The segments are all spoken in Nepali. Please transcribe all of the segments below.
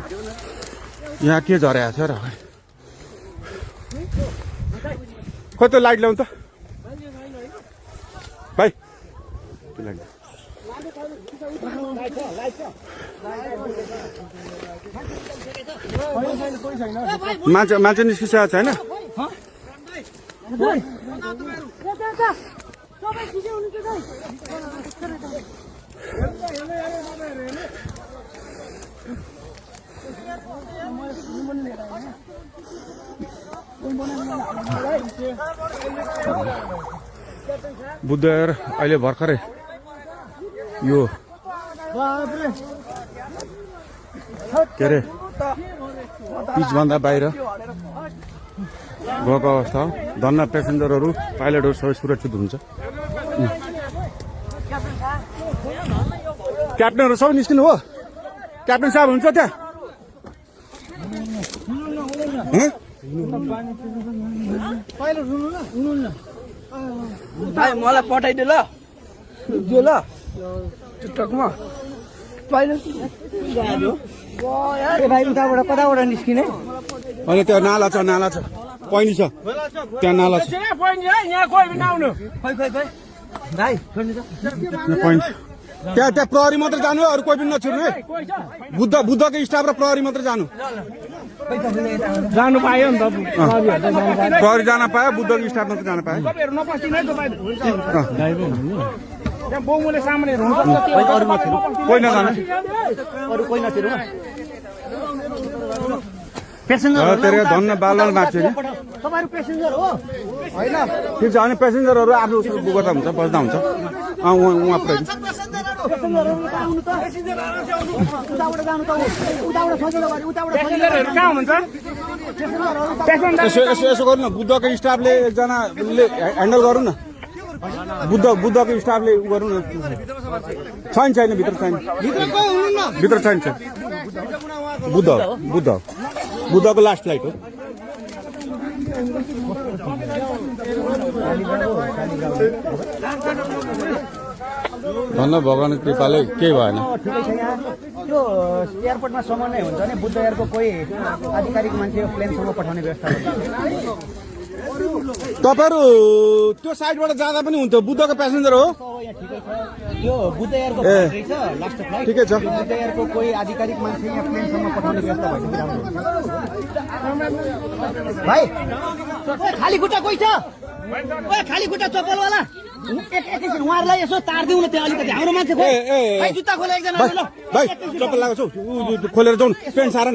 यहाँ के झरेको छ र खोइ त्यो लाइट ल्याउनु त भाइ त्यो लाइट मान्छे निस्किसकेको छैन बुद्धविहार अहिले भर्खरै यो के अरे पिचभन्दा बाहिर गएको अवस्था हो धन्न पेसेन्जरहरू पाइलटहरू सबै सुरक्षित हुन्छ क्याप्टनहरू सबै निस्किनु हो क्याप्टन साहब हुन्छ त्यहाँ मलाई पठाइदियो ल जो ल टिकटकमा भाइ उताबाट कताबाट निस्किने अनि त्यो नाला छ पैनी छ त्यहाँ नाला छ त्यहाँ प्रहरी मात्र जानु अरू कोही पनि नछुट्नु है बुद्धको स्टाफ र प्रहरी मात्र जानु पायो नि त प्रहरी जान पायो बुद्धको स्टाफ मात्र जान पायो कोही नजानु तेरो धन्न बालबाल माग्छु नि ठिक छ अनि पेसेन्जरहरू आफ्नो गर्दा हुन्छ बस्दा हुन्छ उहाँ पुऱ्याइ यसो गर्नु न बुद्धको स्टाफले एकजनाले ह्यान्डल गरौँ न बुद्धको स्टाफले उ गरौँ न छैन भित्र छैन बुद्धको लास्ट फ्लाइट हो धन्न भगवान कृपाले केही भएन यो एयरपोर्टमा समन्वय हुन्छ नि बुद्ध एयरको कोही आधिकारिक मान्छे प्लेनसम्म पठाउने व्यवस्था तपाईँहरू त्यो साइडबाट जाँदा पनि हुन्थ्यो बुद्धको प्यासेन्जर हो यो बुद्ध एयरको लास्ट फ्लाइट ठिकै छ बुद्ध एयरको कोही आधिकारिक मान्छे यहाँ प्लेनसम्म पठाउने व्यवस्था भाइ खाली खुट्टा कोही छ खाली खुट्टा चप्पलवाला एकैछिन उहाँहरूलाई यसो तारिदिउँ न त्यहाँ अलिकति हाम्रो मान्छे जुत्ता खोले एकजना भाइ चप्पल लगाएको छौ खोलेर जाउँ पेन्ट सार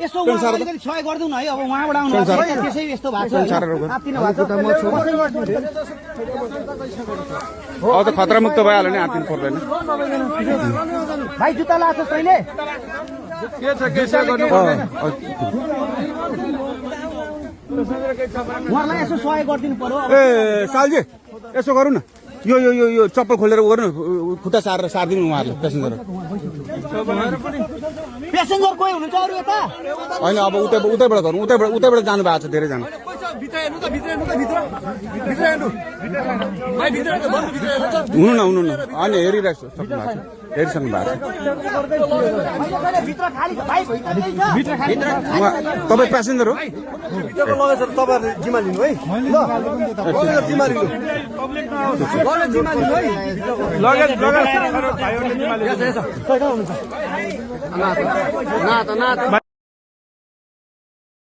यसो अलिकति सहयोग गरिदिउँ न है अब उहाँबाट आउनु त्यसै यस्तो भएको अब त खतरा मुक्त भइहाल्यो नि आत्तिनु पर्दैन भाइ जुत्ता लगाएको छ तैँले उहाँहरूलाई यसो सहयोग गरिदिनु पर्यो ए सालजी यसो गरौँ न यो चप्पल खोलेर गर्नु खुट्टा सारिदिनु उहाँहरूले पेसेन्जर कोही हुनुहुन्छ अरू यता होइन अब उतैबाट गरौँ उतैबाट जानु भएको छ धेरैजना हुनु न अनि हेरिरहेको छु हेरिसक्नु भएको तपाईँ प्यासेन्जर हो तपाईँहरूले जिम्मा लिनु है जिम्मा लिनु लगेज